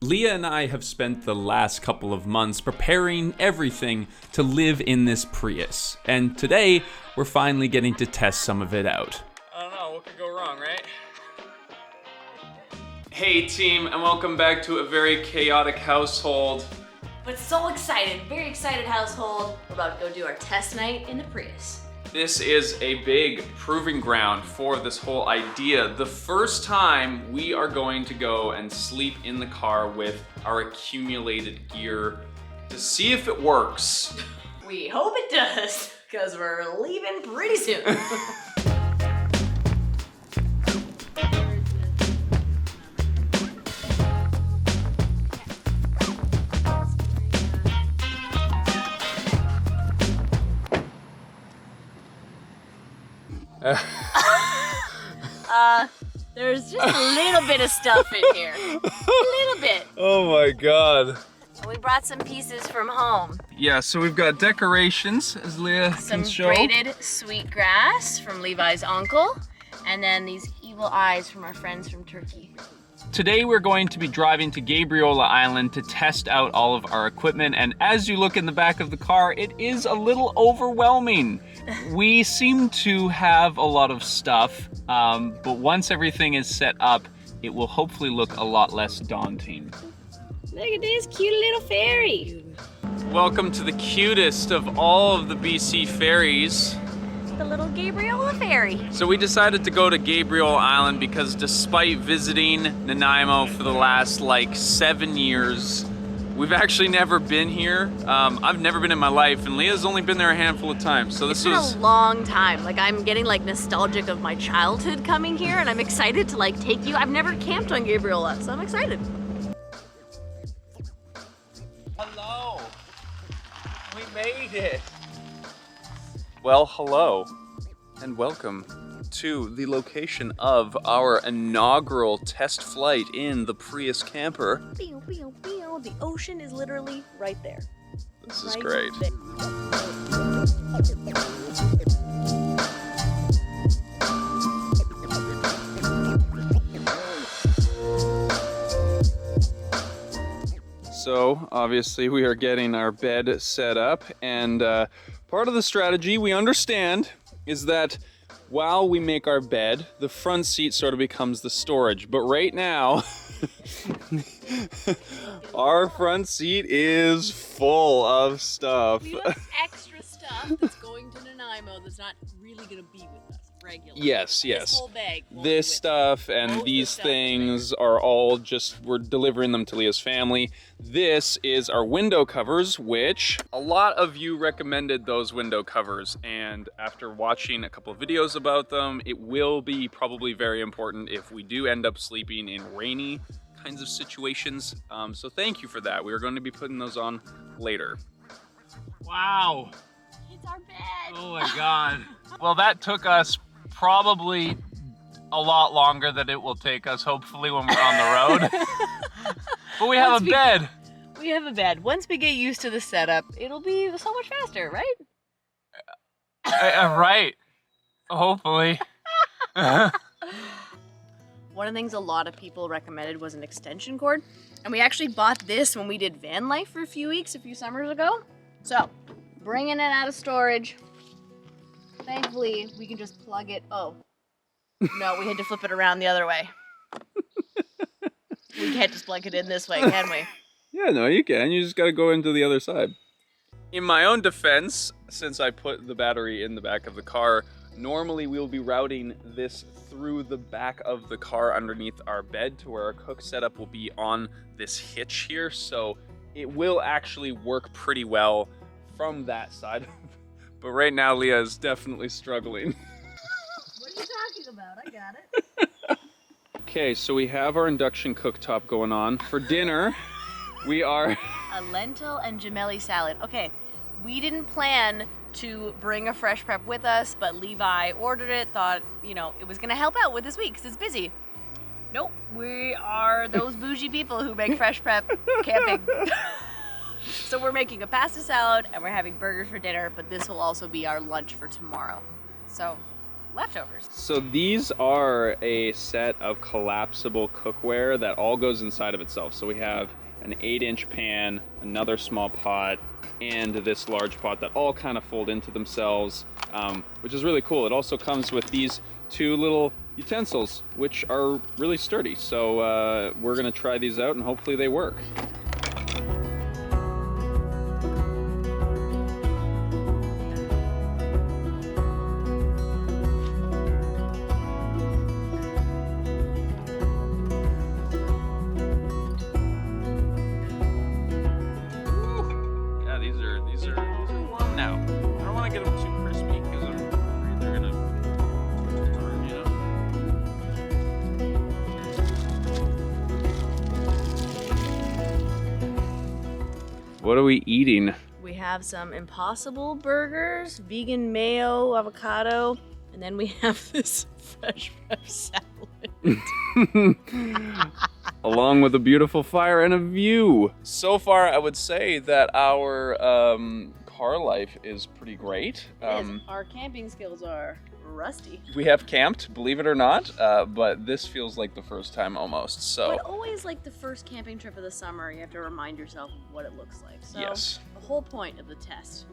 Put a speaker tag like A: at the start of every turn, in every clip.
A: Leah and I have spent the last couple of months preparing everything to live in this Prius, and today we're finally getting to test some of it out.
B: I don't know, what could go wrong, right? Hey team, and welcome back to a very chaotic household.
C: But so excited, very excited household. We're about to go do our test night in the Prius.
B: This is a big proving ground for this whole idea. The first time we are going to go and sleep in the car with our accumulated gear to see if it works.
C: We hope it does, because we're leaving pretty soon. There's just a little bit of stuff in here. A little bit.
B: Oh my god.
C: We brought some pieces from home.
B: Yeah, so we've got decorations, as Leah
C: Some
B: can show.
C: braided sweet grass from Levi's uncle, and then these evil eyes from our friends from Turkey.
B: Today we're going to be driving to Gabriola Island to test out all of our equipment, and as you look in the back of the car, it is a little overwhelming. We seem to have a lot of stuff, but once everything is set up, it will hopefully look a lot less daunting.
C: Look at this cute little ferry.
B: Welcome to the cutest of all of the BC ferries.
C: The little Gabriola ferry.
B: So we decided to go to Gabriola Island because despite visiting Nanaimo for the last 7 years, we've actually never been here. I've never been in my life, and Leah's only been there a handful of times. So this was
C: a long time. I'm getting nostalgic of my childhood coming here, and I'm excited to take you. I've never camped on Gabriola, so I'm excited.
B: Hello. We made it. Well, hello, and welcome to the location of our inaugural test flight in the Prius camper.
C: The ocean is literally right there.
B: This is great. So, obviously, we are getting our bed set up, and part of the strategy we understand is that while we make our bed, the front seat sort of becomes the storage. But right now, our front seat is full of stuff.
C: We have extra stuff that's going to Nanaimo that's not really going to be with us regularly.
B: Yes.
C: This whole bag.
B: This stuff and these things are all we're delivering them to Leah's family. This is our window covers, which a lot of you recommended those window covers. And after watching a couple of videos about them, it will be probably very important if we do end up sleeping in rainy kinds of situations. So thank you for that. We are going to be putting those on later. Wow.
C: It's our bed.
B: Oh my God. Well, that took us probably a lot longer than it will take us, hopefully, when we're on the road. But we have a bed.
C: We have a bed. Once we get used to the setup, it'll be so much faster, right?
B: Right. Hopefully.
C: One of the things a lot of people recommended was an extension cord. And we actually bought this when we did van life for a few summers ago. So, bringing it out of storage. Thankfully, we can just plug it. Oh, no, we had to flip it around the other way. We can't just plug it in this way, can we?
B: Yeah, no, you can. You just gotta go into the other side. In my own defense, since I put the battery in the back of the car, normally we'll be routing this through the back of the car underneath our bed to where our cook setup will be on this hitch here. So it will actually work pretty well from that side. But right now, Leah is definitely struggling.
C: What are you talking about? I got it.
B: Okay, so we have our induction cooktop going on. For dinner, we are...
C: A lentil and gemelli salad. Okay, we didn't plan to bring a fresh prep with us, but Levi ordered it, thought, it was gonna help out with this week because it's busy. Nope, we are those bougie people who make fresh prep camping. So we're making a pasta salad and we're having burgers for dinner, but this will also be our lunch for tomorrow. So leftovers.
B: So these are a set of collapsible cookware that all goes inside of itself. So we have an 8-inch pan, another small pot, and this large pot that all kind of fold into themselves, which is really cool. It also comes with these 2 little utensils, which are really sturdy. So we're gonna try these out and hopefully they work. What are we eating?
C: We have some Impossible burgers, vegan mayo, avocado, and then we have this fresh salad.
B: Along with a beautiful fire and a view. So far, I would say that our car life is pretty great.
C: Our camping skills are rusty.
B: We have camped, believe it or not, but this feels like the first time almost. So.
C: But always like the first camping trip of the summer, you have to remind yourself of what it looks like. So
B: yes.
C: The whole point of the test.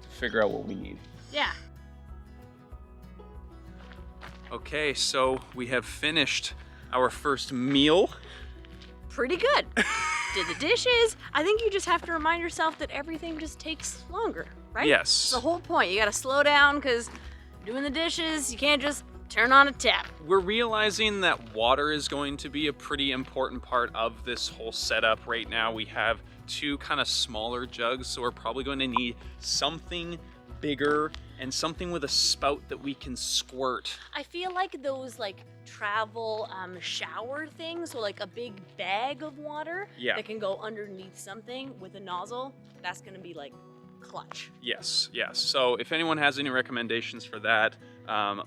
B: To figure out what we need.
C: Yeah.
A: Okay, so we have finished our first meal.
C: Pretty good. Did the dishes. I think you just have to remind yourself that everything just takes longer, right?
A: Yes.
C: It's the whole point. You gotta slow down because doing the dishes, you can't just turn on a tap.
A: We're realizing that water is going to be a pretty important part of this whole setup right now. We have 2 kind of smaller jugs, so we're probably going to need something bigger and something with a spout that we can squirt.
C: I feel like those like travel shower things, so like a big bag of water that can go underneath something with a nozzle, that's gonna be like clutch.
A: Yes. So if anyone has any recommendations for that,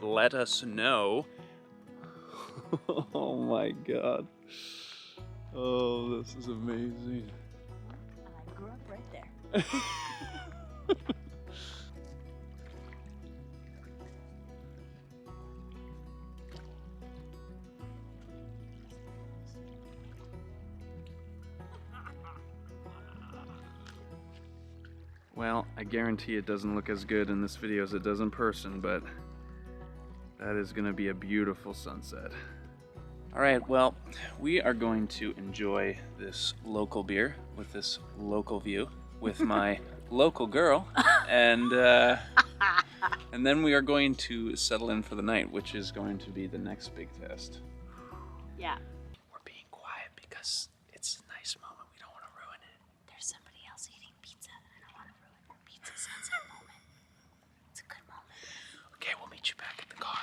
A: let us know. Oh my God. Oh, this is amazing.
C: I grew up right there.
A: Well, I guarantee it doesn't look as good in this video as it does in person, but that is gonna be a beautiful sunset. All right, well, we are going to enjoy this local beer with this local view with my local girl, and then we are going to settle in for the night, which is going to be the next big test.
C: Yeah.
A: We're being quiet because it's a nice moment. We don't want to ruin it.
C: There's somebody else eating pizza. I don't want to ruin the pizza sunset moment. It's a good moment.
A: Okay, we'll meet you back at the car.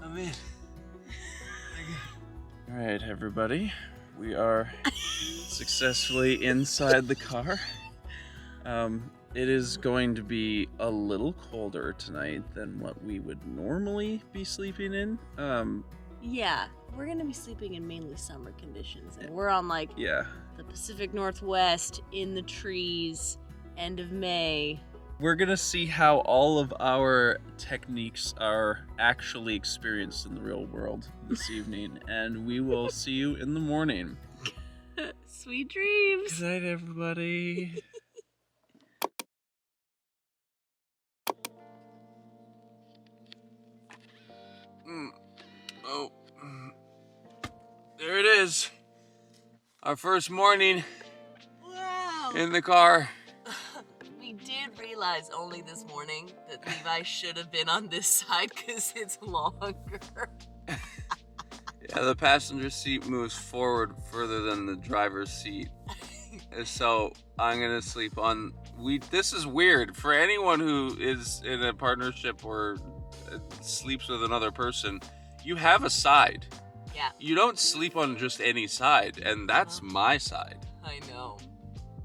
A: I'm in. All right, everybody. We are successfully inside the car. It is going to be a little colder tonight than what we would normally be sleeping in.
C: Yeah, we're gonna be sleeping in mainly summer conditions, and we're on like
A: Yeah.
C: the Pacific Northwest in the trees, end of May.
A: We're gonna see how all of our techniques are actually experienced in the real world this evening, and we will see you in the morning.
C: Sweet dreams.
A: Good night, everybody. There it is. Our first morning
C: Wow.
A: in the car.
D: We did realize only this morning that Levi should have been on this side because it's longer.
A: Yeah, the passenger seat moves forward further than the driver's seat. So I'm gonna sleep on. This is weird for anyone who is in a partnership or sleeps with another person. You have a side.
D: Yeah.
A: You don't sleep on just any side, and that's my side.
D: I know.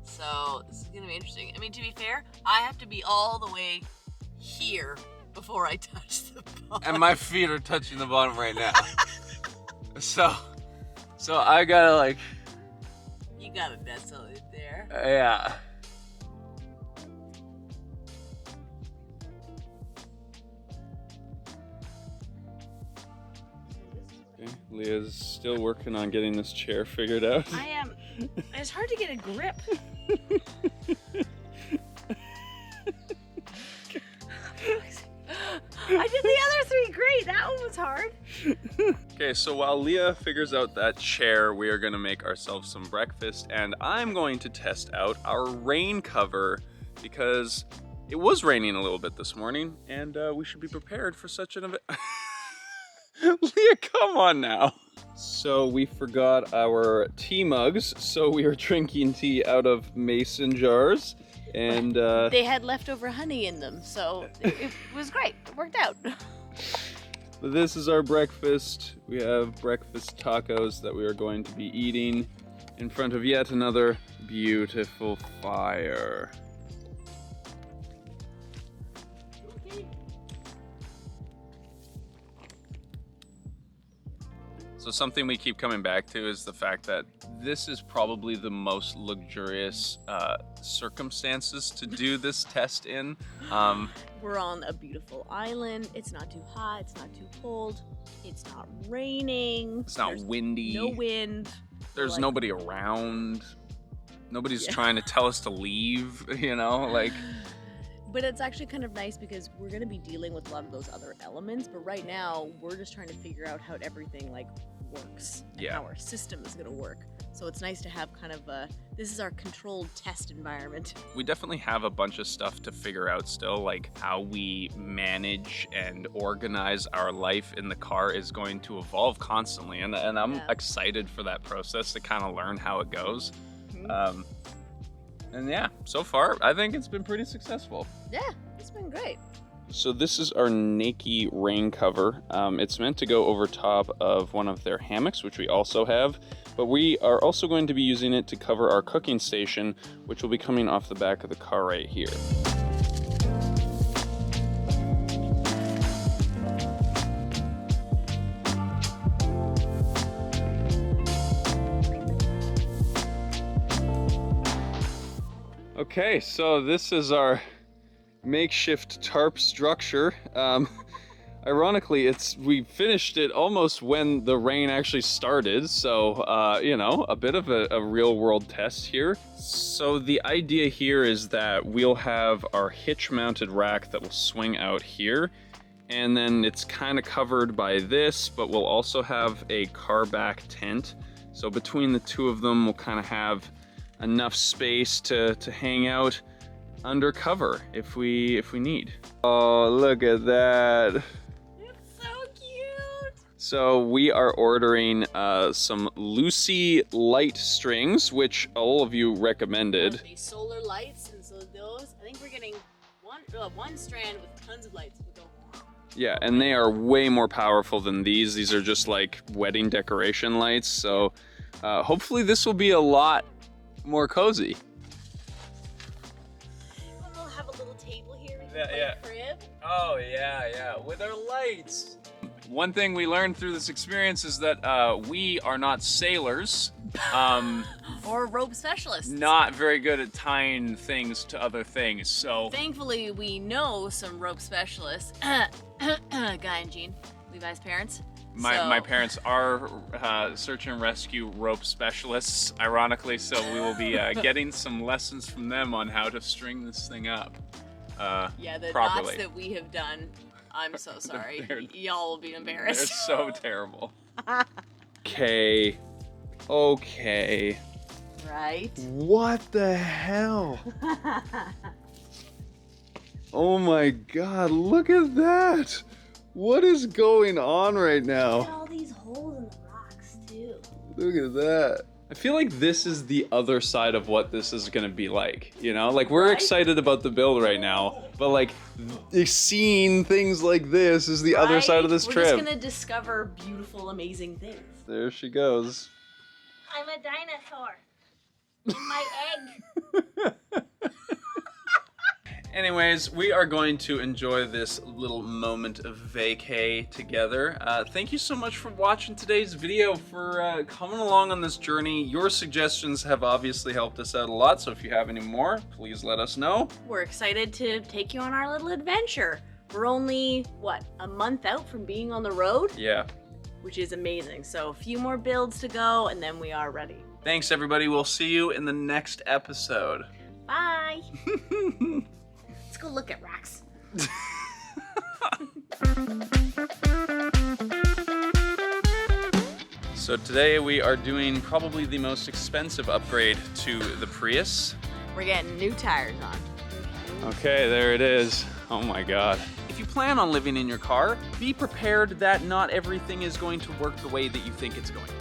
D: So this is gonna be interesting. I mean, to be fair, I have to be all the way here before I touch the bottom.
A: And my feet are touching the bottom right now. So I gotta like.
D: You gotta nestle it there.
A: Yeah. Okay, Leah's still working on getting this chair figured out.
C: I am. It's hard to get a grip. I did the other three great. That one was hard.
A: Okay, so while Leah figures out that chair, we are going to make ourselves some breakfast, and I'm going to test out our rain cover because it was raining a little bit this morning, and we should be prepared for such an event. Leah, come on now. So we forgot our tea mugs, so we are drinking tea out of mason jars. And
C: they had leftover honey in them, so it was great. It worked out.
A: This is our breakfast. We have breakfast tacos that we are going to be eating in front of yet another beautiful fire. So something we keep coming back to is the fact that this is probably the most luxurious circumstances to do this test in.
C: We're on a beautiful island. It's not too hot. It's not too cold. It's not raining.
A: It's not
C: There's
A: windy.
C: No wind.
A: There's nobody around. Nobody's trying to tell us to leave, you know, like.
C: But it's actually kind of nice because we're going to be dealing with a lot of those other elements. But right now, we're just trying to figure out how everything like works and how our system is going to work. So it's nice to have kind of this is our controlled test environment.
A: We definitely have a bunch of stuff to figure out still, like how we manage and organize our life in the car is going to evolve constantly. And I'm excited for that process to kind of learn how it goes. Mm-hmm. And yeah, so far, I think it's been pretty successful.
C: Yeah, it's been great.
A: So this is our Nike rain cover. It's meant to go over top of one of their hammocks, which we also have, but we are also going to be using it to cover our cooking station, which will be coming off the back of the car right here. Okay, so this is our makeshift tarp structure. Ironically, we finished it almost when the rain actually started, so you know, a bit of a real world test here. So the idea here is that we'll have our hitch mounted rack that will swing out here, and then it's kind of covered by this, but we'll also have a car back tent. So between the two of them, we'll kind of have enough space to hang out under cover if we need. Oh, look at that.
C: It's so cute.
A: So we are ordering some Lucy light strings, which all of you recommended.
C: These solar lights, and so those, I think we're getting one strand with tons of lights.
A: Yeah, and they are way more powerful than these. These are just like wedding decoration lights. So hopefully this will be a lot more cozy.
C: We'll have a little table here. We can
A: Yeah,
C: play
A: yeah.
C: crib.
A: Oh, yeah, with our lights. One thing we learned through this experience is that we are not sailors.
C: Or rope specialists.
A: Not very good at tying things to other things, so.
C: Thankfully, we know some rope specialists. Guy and Jean, Levi's parents.
A: My parents are search and rescue rope specialists, ironically, so we will be getting some lessons from them on how to string this thing up
C: the
A: properly.
C: knots that we have done, I'm so sorry. Y'all will be embarrassed.
A: They're so terrible. Okay.
C: Right?
A: What the hell? Oh my god, look at that! What is going on right now?
C: Look at all these holes in the rocks, too.
A: Look at that.
B: I feel like this is the other side of what this is gonna be like, you know? Like, we're
C: Right?
B: excited about the build right now, but like, seeing things like this is the other side of this
D: We're
B: trip.
D: just gonna discover beautiful, amazing things.
B: There she goes.
E: I'm a dinosaur. In my egg.
A: Anyways, we are going to enjoy this little moment of vacay together. Thank you so much for watching today's video, for coming along on this journey. Your suggestions have obviously helped us out a lot, so if you have any more, please let us know.
C: We're excited to take you on our little adventure. We're only, what, a month out from being on the road?
A: Yeah.
C: Which is amazing. So a few more builds to go, and then we are ready.
A: Thanks, everybody. We'll see you in the next episode.
C: Bye! Let's go look at racks.
A: So today we are doing probably the most expensive upgrade to the Prius.
C: We're getting new tires on.
B: Okay, there it is. Oh my God.
A: If you plan on living in your car, be prepared that not everything is going to work the way that you think it's going to.